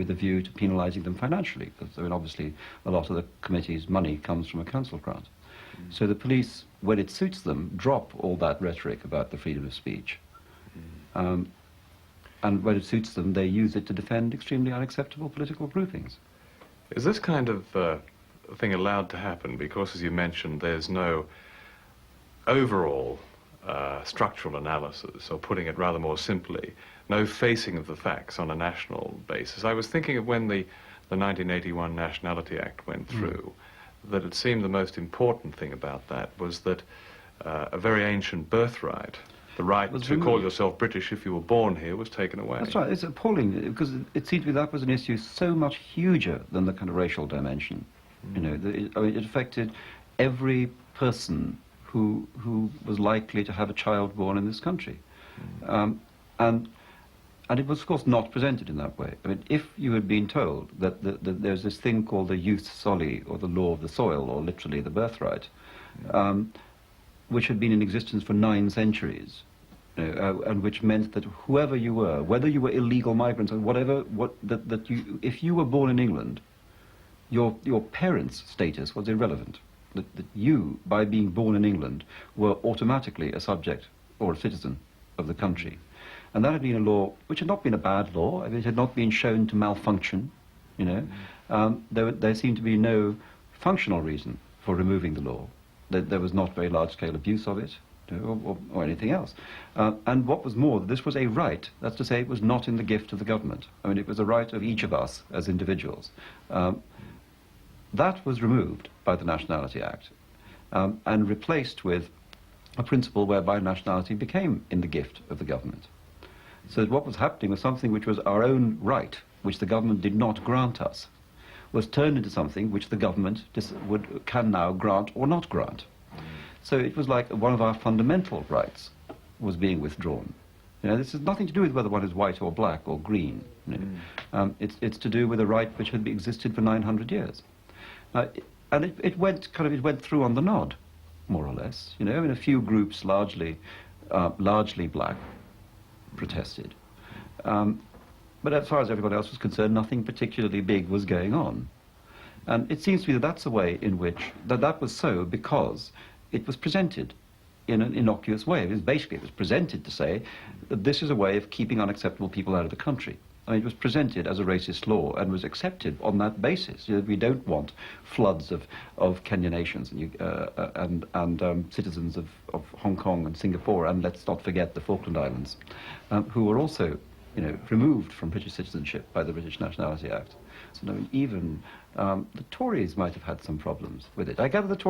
with a view to penalising them financially, because I mean, obviously a lot of the committee's money comes from a council grant. So the police, when it suits them, drop all that rhetoric about the freedom of speech. And when it suits them, they use it to defend extremely unacceptable political groupings. Is this kind of thing allowed to happen because, as you mentioned, there's no overall structural analysis, or putting it rather more simply, no facing of the facts on a national basis? I was thinking of when the 1981 Nationality Act went through, that it seemed the most important thing about that was that a very ancient birthright, the right to call yourself British if you were born here, was taken away. That's right. It's appalling, because it seemed to me that was an issue so much huger than the kind of racial dimension. You know, I mean, it affected every person who was likely to have a child born in this country. And it was, of course, not presented in that way. I mean, if you had been told that there's this thing called the jus soli, or the law of the soil, or literally the birthright, which had been in existence for 9 centuries, and which meant that whoever you were, whether you were illegal migrants or whatever, if you were born in England, your parents' status was irrelevant. That you, by being born in England, were automatically a subject or a citizen of the country. And that had been a law which had not been a bad law. I mean, it had not been shown to malfunction, you know. There seemed to be no functional reason for removing the law. There was not very large-scale abuse of it, or anything else. And what was more, this was a right. That's to say, it was not in the gift of the government. I mean, it was a right of each of us as individuals. That was removed by the Nationality Act and replaced with a principle whereby nationality became in the gift of the government. So that what was happening was something which was our own right, which the government did not grant us, was turned into something which the government can now grant or not grant. So it was like one of our fundamental rights was being withdrawn. You know, this has nothing to do with whether one is white or black or green. You know. It's to do with a right which had existed for 900 years. And it went through on the nod, more or less. You know, I mean, a few groups, largely black, protested. But as far as everybody else was concerned, nothing particularly big was going on. And it seems to me that that's a way in which that was so because it was presented in an innocuous way. It was presented to say that this is a way of keeping unacceptable people out of the country. I mean, it was presented as a racist law and was accepted on that basis. You know, we don't want floods of Kenya nations and citizens of Hong Kong and Singapore, and let's not forget the Falkland Islands, who were also, you know, removed from British citizenship by the British Nationality Act. So, I mean, even the Tories might have had some problems with it. I gather the Tories